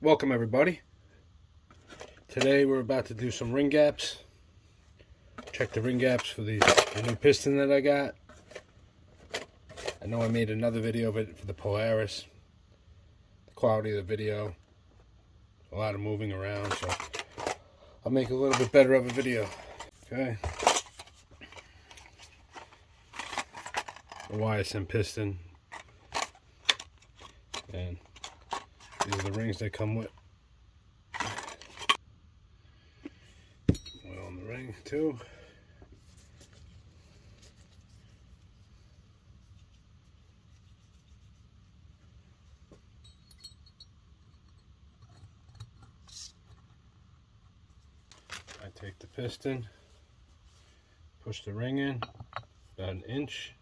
Welcome everybody. Today we're about to do some ring gaps. Check the ring gaps for the new piston that I got. I know I made another video of it for the Polaris. The quality of the video, a lot of moving around, so I'll make a little bit better of a video. Okay. The YSM piston. And these are the rings they come with. Oil on the ring too. I take the piston, push the ring in about an inch.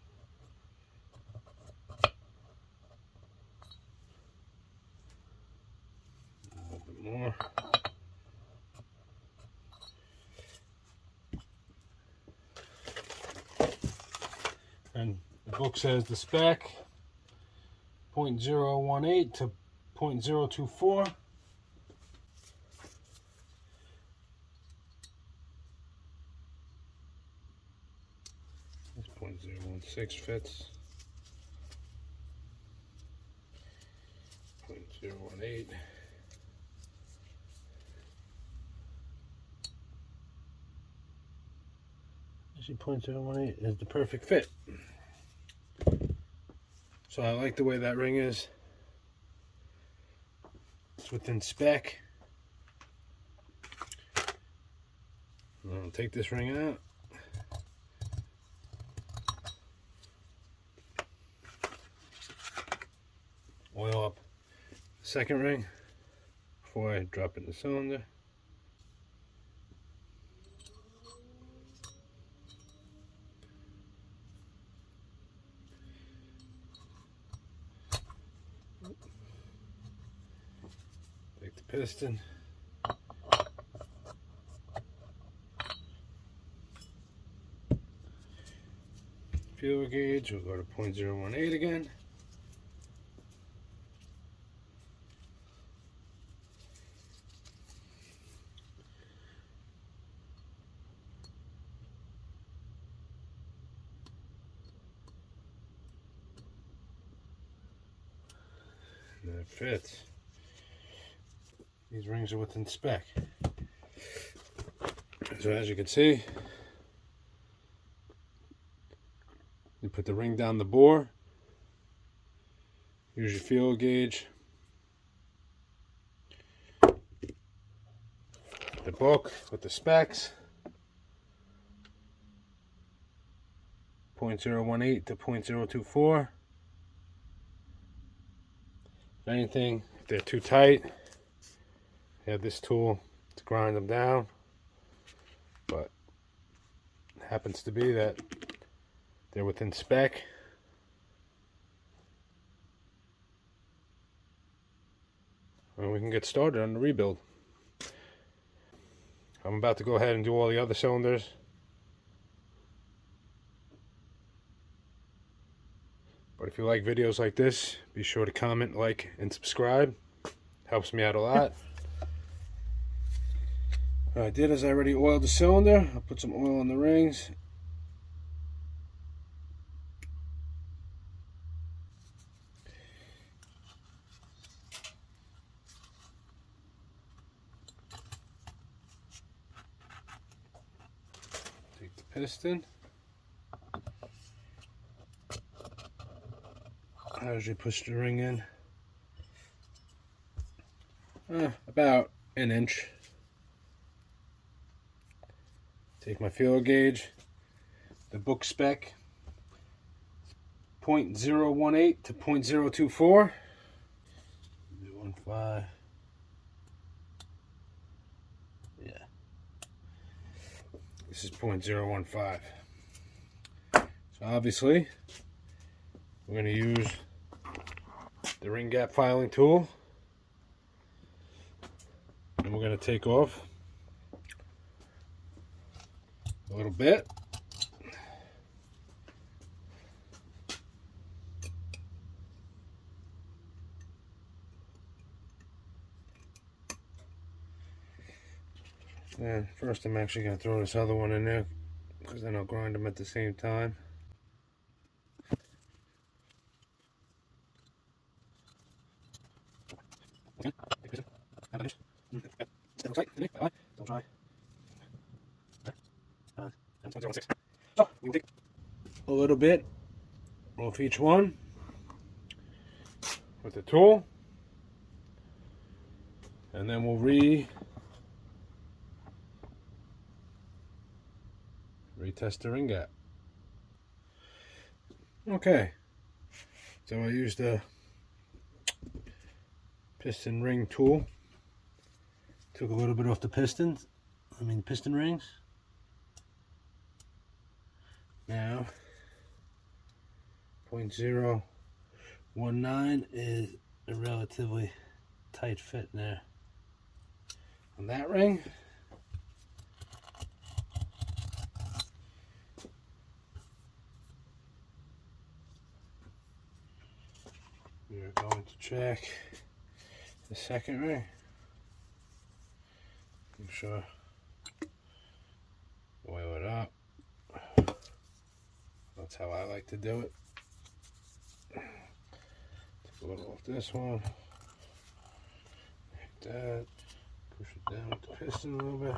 More. And the book says the spec 0.018 to 0.024. This 0.016 fits. 0.018. Actually, 0.018 is the perfect fit. So I like the way that ring is. It's within spec. I'll take this ring out. Oil up the second ring before I drop it in the cylinder. Take the piston. Fuel gauge, we'll go to 0.018 again. And that fits. These rings are within spec. So as you can see, you put the ring down the bore. Here's your fuel gauge. The book with the specs. 0.018 to 0.024. If anything, if they're too tight, you have this tool to grind them down, but it happens to be that they're within spec. And we can get started on the rebuild. I'm about to go ahead and do all the other cylinders. But if you like videos like this, be sure to comment, like, and subscribe. Helps me out a lot. What I did is I already oiled the cylinder. I'll put some oil on the rings. Take the piston. As you push the ring in, about an inch. Take my fuel gauge, the book spec, 0.018 to 0.024. 0.15. Yeah. This is 0.015. So obviously, we're going to use the ring gap filing tool, and we're going to take off a little bit. And first I'm actually going to throw this other one in there, because then I'll grind them at the same time. A little bit off each one with the tool, and then we'll retest the ring gap. Okay, so I used the piston ring tool, took a little bit off the piston rings. Now 0.019 is a relatively tight fit there on that ring. We are going to check the second ring. Make sure, oil it up. That's how I like to do it. Take a little off this one, like that. Push it down with the piston a little bit.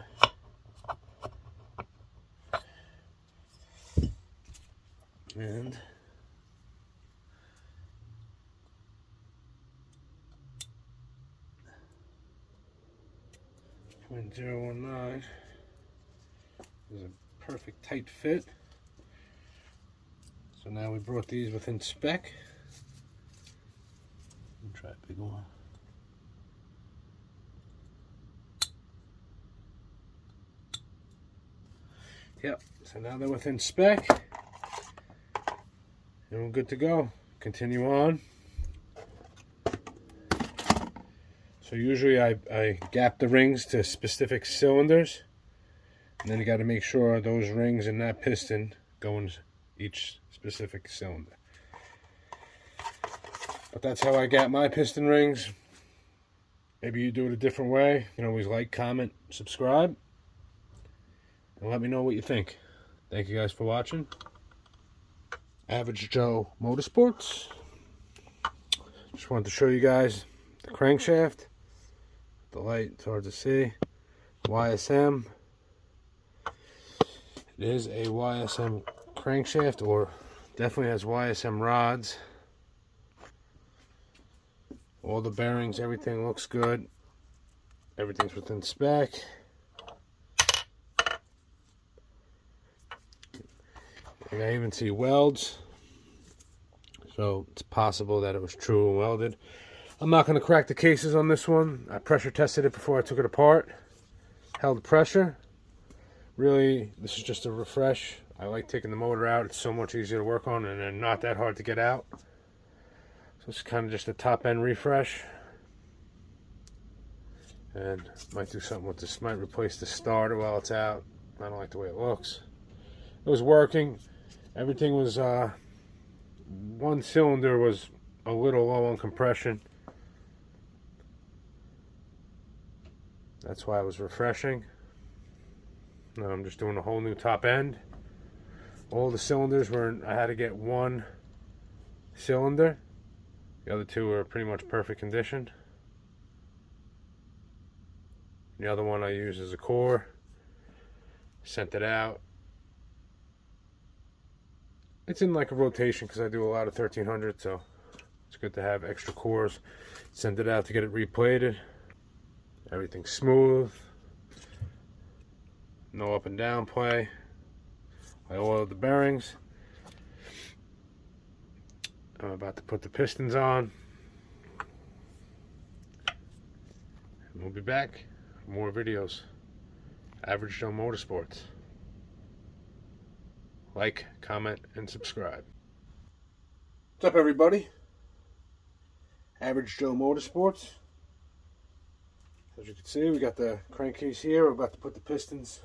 And .019 is a perfect tight fit. So now we brought these within spec. I'll try a big one. Yep, so now they're within spec. And we're good to go. Continue on. So usually I gap the rings to specific cylinders. And then you got to make sure those rings and that piston go in each specific cylinder. But that's how I gap my piston rings. Maybe you do it a different way. You can always like, comment, subscribe, and let me know what you think. Thank you guys for watching. Average Joe Motorsports. Just wanted to show you guys the crankshaft. The light, it's hard to see. YSM. It is a YSM crankshaft, or definitely has YSM rods. All the bearings, everything looks good. Everything's within spec. I even see welds, so it's possible that it was true and welded. I'm not going to crack the cases on this one. I pressure tested it before I took it apart. Held pressure. Really, this is just a refresh. I like taking the motor out. It's so much easier to work on, and they're not that hard to get out. So it's kind of just a top end refresh. And might do something with this. Might replace the starter while it's out. I don't like the way it looks. It was working. Everything was, one cylinder was a little low on compression. That's why I was refreshing. Now I'm just doing a whole new top end. All the cylinders were, I had to get one cylinder. The other two are pretty much perfect condition. The other one I use as a core. Sent it out. It's in like a rotation because I do a lot of 1300, so it's good to have extra cores. Sent it out to get it replated. Everything's smooth. No up and down play. I oiled the bearings. I'm about to put the pistons on. And we'll be back for more videos. Average Joe Motorsports. Like, comment, and subscribe. What's up, everybody? Average Joe Motorsports. As you can see, we got the crankcase here. We're about to put the pistons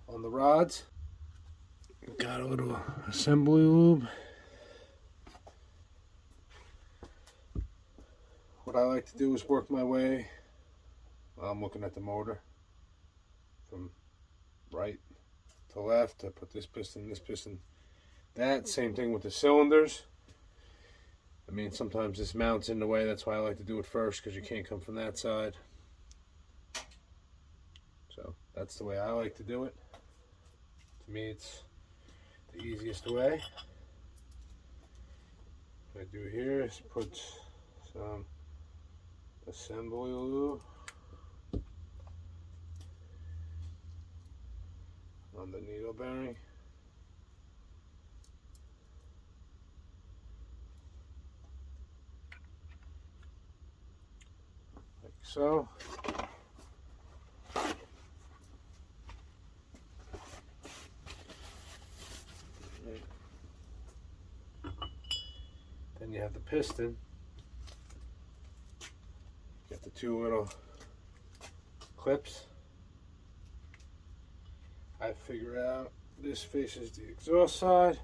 on the rods. Got a little assembly lube. What I like to do is work my way while I'm looking at the motor from right to left. I put this piston, that. Same thing with the cylinders. I mean, sometimes this mounts in the way. That's why I like to do it first, because you can't come from that side. So that's the way I like to do it. To me, it's the easiest way. What I do here is put some assembly lube on the needle bearing. Like so. Then you have the piston. Got the two little clips. I figure out this faces the exhaust side,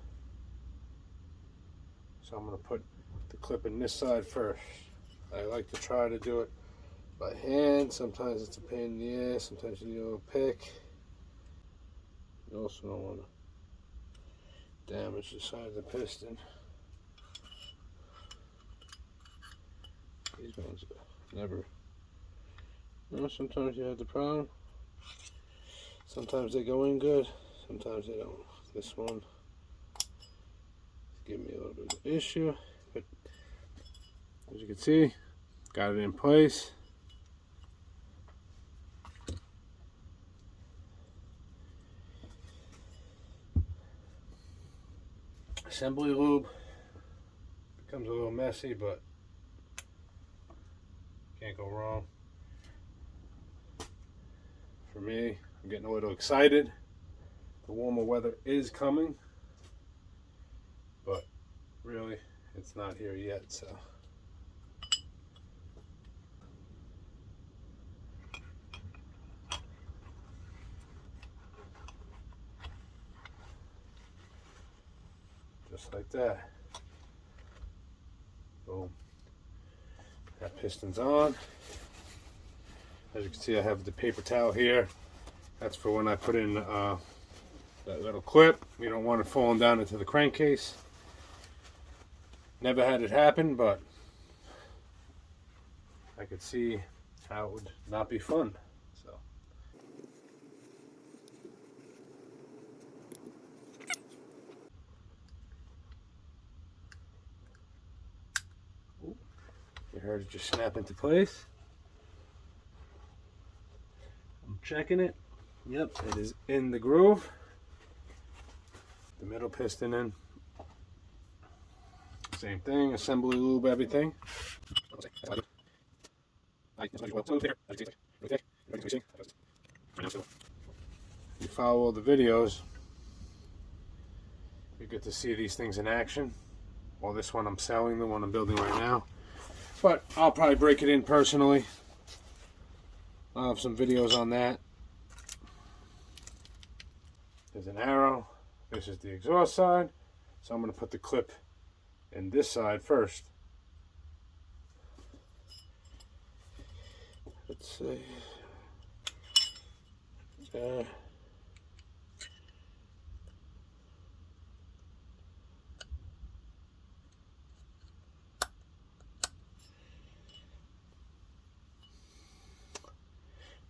so I'm going to put the clip in this side first. I like to try to do it by hand. Sometimes it's a pain in the ass, sometimes you need a little pick. You also don't want to damage the side of the piston. These ones never. You know, sometimes you have the problem. Sometimes they go in good, sometimes they don't. This one give me a little bit of an issue, but as you can see, got it in place. Assembly lube becomes a little messy, but can't go wrong. For me, I'm getting a little excited. The warmer weather is coming, but really it's not here yet, so just like that. Boom. That piston's on. As you can see, I have the paper towel here. That's for when I put in that little clip. You don't want it falling down into the crankcase. Never had it happen, but I could see how it would not be fun. So. You heard it just snap into place. I'm checking it. Yep, it is in the groove. The middle piston in. Same thing, assembly lube, everything. You follow all the videos, you get to see these things in action. Well, this one I'm selling, the one I'm building right now. But I'll probably break it in personally. I'll have some videos on that. There's an arrow. This is the exhaust side. So I'm going to put the clip in this side first. Let's see.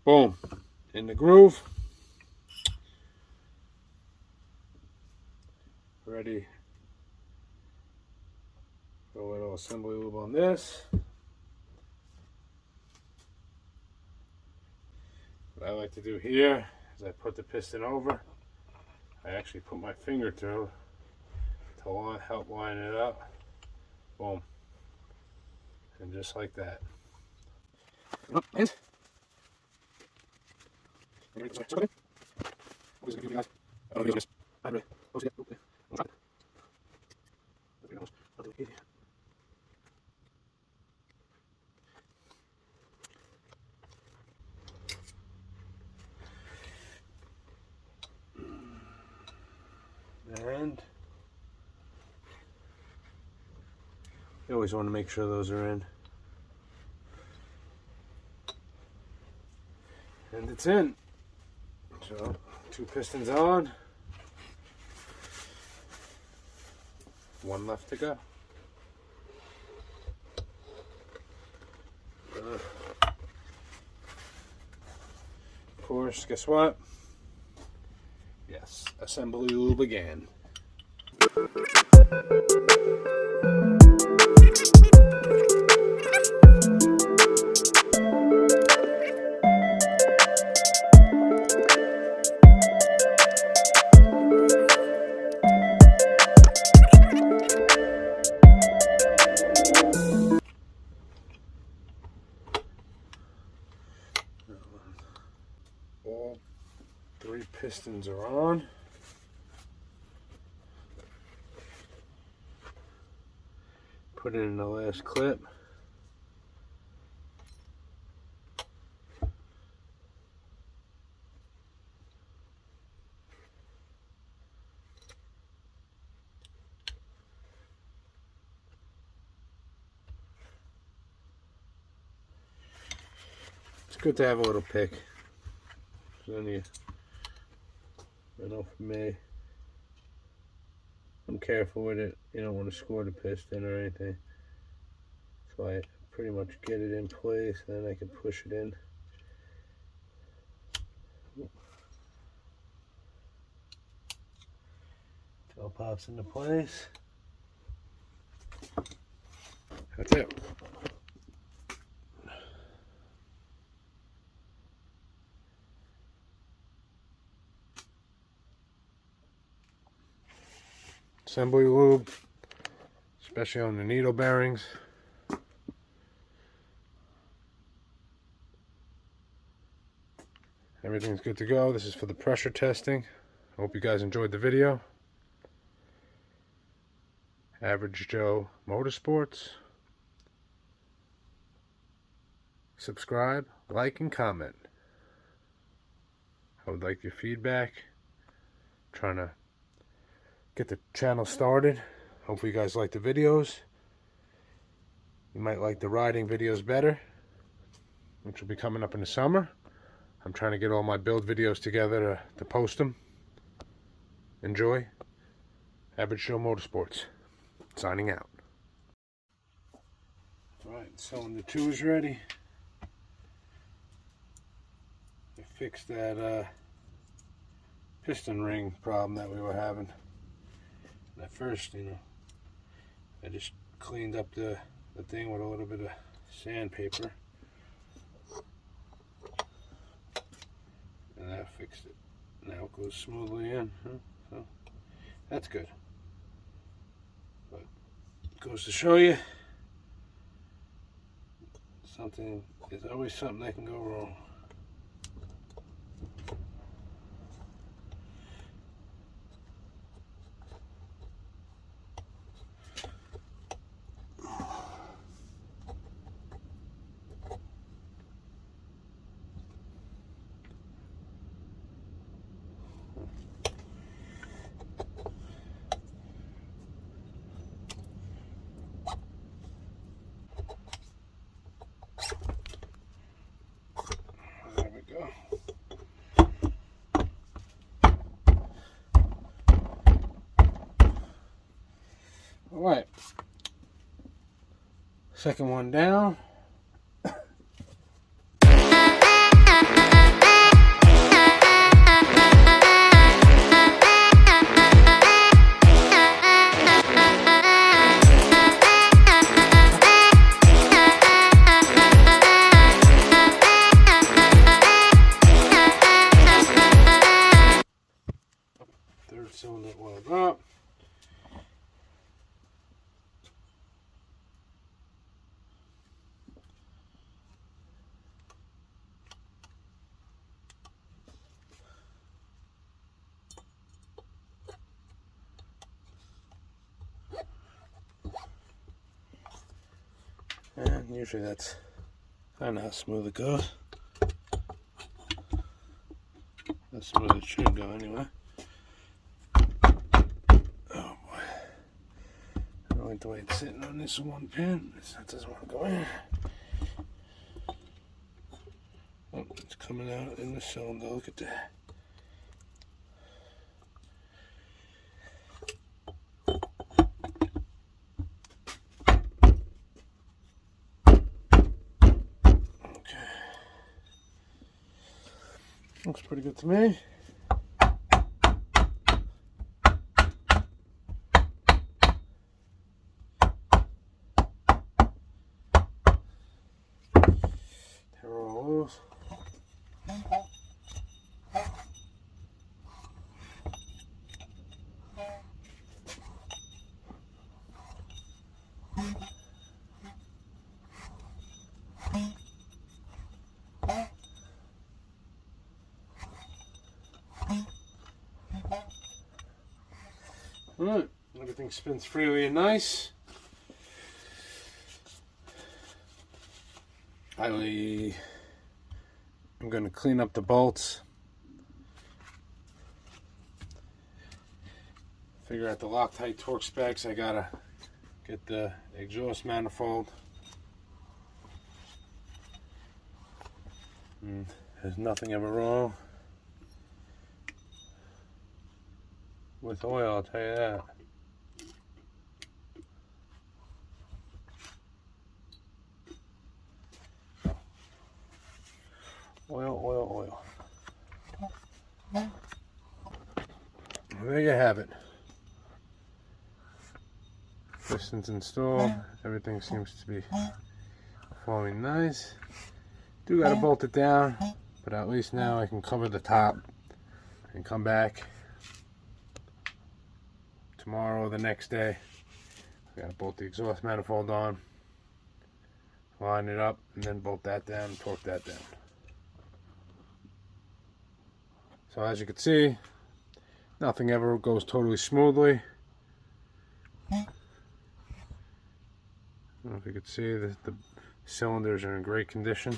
Boom. In the groove. Ready for a little assembly lube on this. What I like to do here is I put the piston over. I actually put my finger through to help line it up. Boom. And just like that. And you always want to make sure those are in. And it's in. So, 2 pistons on. 1 left to go. Of course, guess what? Yes, assembly lube again. All 3 pistons are on. Put it in the last clip. It's good to have a little pick. So then you know, for me, I'm careful with it. You don't want to score the piston or anything. So I pretty much get it in place, and then I can push it in. It all pops into place. That's it. Assembly lube, especially on the needle bearings. Everything's good to go. This is for the pressure testing. I hope you guys enjoyed the video. Average Joe Motorsports. Subscribe, like, and comment. I would like your feedback. I'm trying to get the channel started. Hopefully you guys like the videos. You might like the riding videos better, which will be coming up in the summer. I'm trying to get all my build videos together to post them. Enjoy. Average Joe Motorsports. Signing out. Alright, cylinder 2 is ready. I fixed that piston ring problem that we were having. And at first, you know, I just cleaned up the thing with a little bit of sandpaper. And that fixed it. Now it goes smoothly in. So that's good. But it goes to show you, there's always something that can go wrong. Alright, second one down. Third cylinder oiled up. And usually that's kind of how smooth it goes. How smooth it should go anyway. Oh boy. I don't like the way it's sitting on this one pin. That doesn't want to go in. Oh, it's coming out in the cylinder. Look at that. Okay. Looks pretty good to me. There are all those. Alright, everything spins freely and nice. I'm going to clean up the bolts, figure out the Loctite torque specs. I gotta get the exhaust manifold. There's nothing ever wrong with oil, I'll tell you that. Oil. There you have it. Pistons installed. Everything seems to be flowing nice. Do gotta bolt it down, but at least now I can cover the top and come back tomorrow or the next day. I gotta bolt the exhaust manifold on, line it up, and then bolt that down and torque that down. So as you can see, nothing ever goes totally smoothly. I don't know if you could see that the cylinders are in great condition.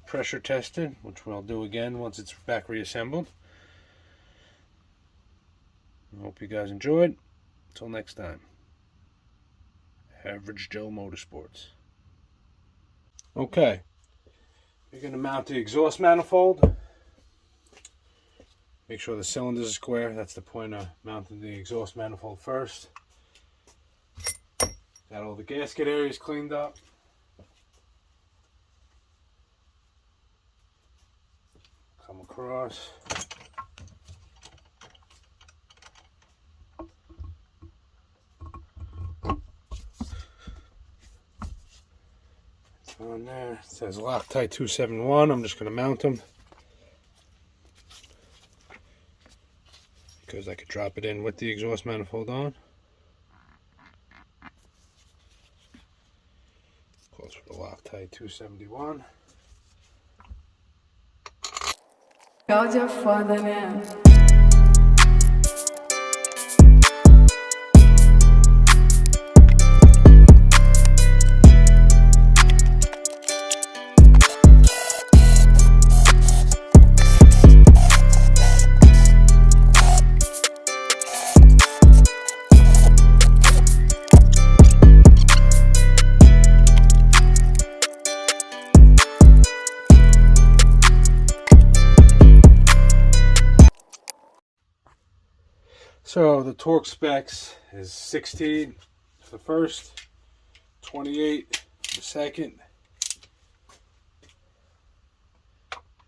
Pressure tested, which we'll do again once it's back reassembled. I hope you guys enjoyed. Until next time. Average Joe Motorsports. Okay. You're going to mount the exhaust manifold. Make sure the cylinders are square. That's the point of mounting the exhaust manifold first. Got all the gasket areas cleaned up. Come across. It's on there. It says Loctite 271. I'm just going to mount them because I could drop it in with the exhaust manifold on. Calls for the Loctite 271. God é foda, né? So the torque specs is 16 for the first, 28 for the second,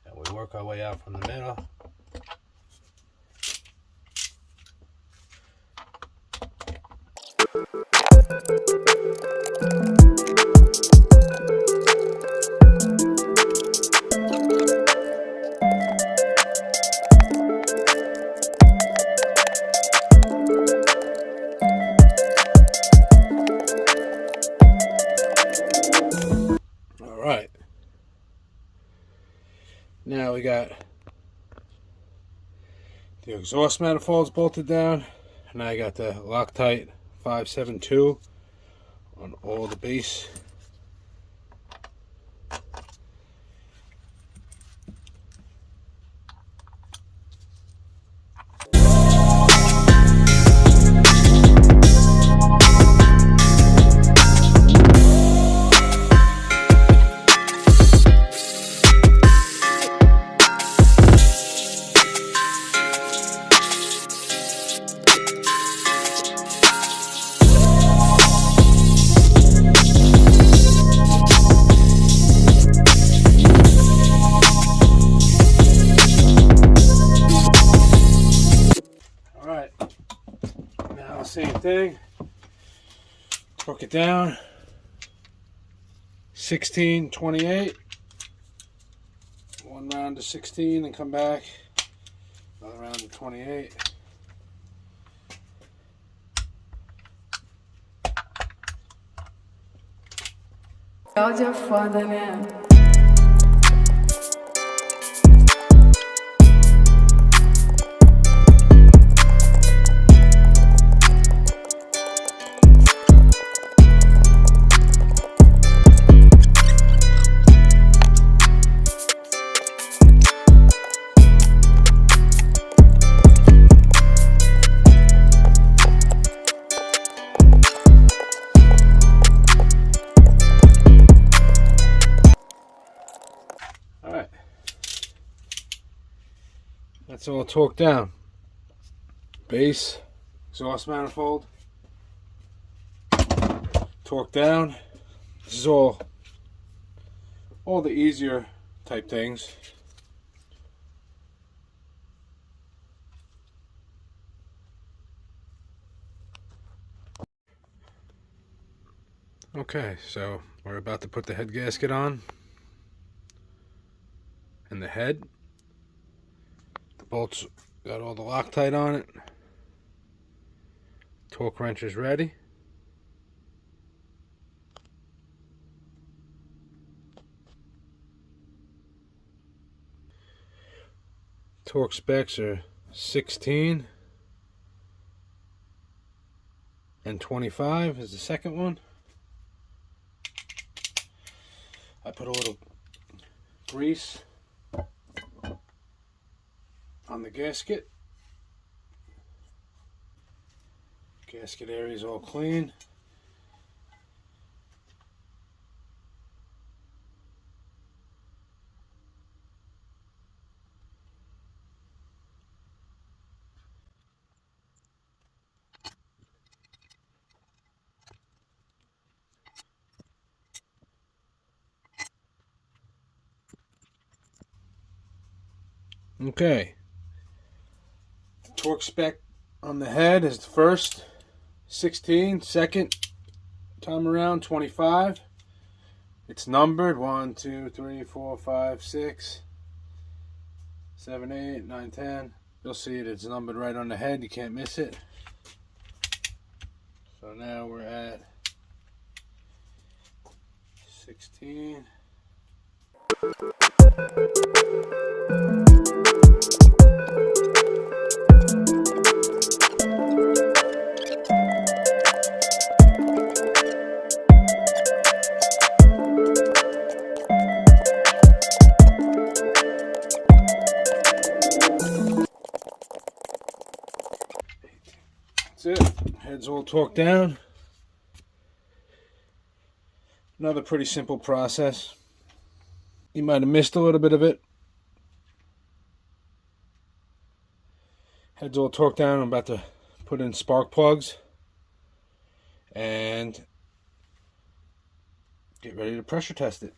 and we work our way out from the middle. Alright, now we got the exhaust manifolds bolted down, and I got the Loctite 572 on all the base. thing. Torque it down. 16, 28. One round to 16 and come back. Another round to 28. God, you're foda, né? Alright. That's all torqued down. Base, exhaust manifold, torqued down. This is all the easier type things. Okay, so we're about to put the head gasket on. And the head. The bolts got all the Loctite on it. Torque wrench is ready. Torque specs are 16 and 25 is the second one. I put a little grease on the gasket. Gasket area is all clean. Okay. The torque spec on the head is the first 16, second time around 25. It's numbered 1, 2, 3, 4, 5, 6, 7, 8, 9, 10. You'll see it, it's numbered right on the head, you can't miss it. So now we're at 16. That's it. Head's all torqued down. Another pretty simple process. You might have missed a little bit of it. Head's all torqued down. I'm about to put in spark plugs and get ready to pressure test it.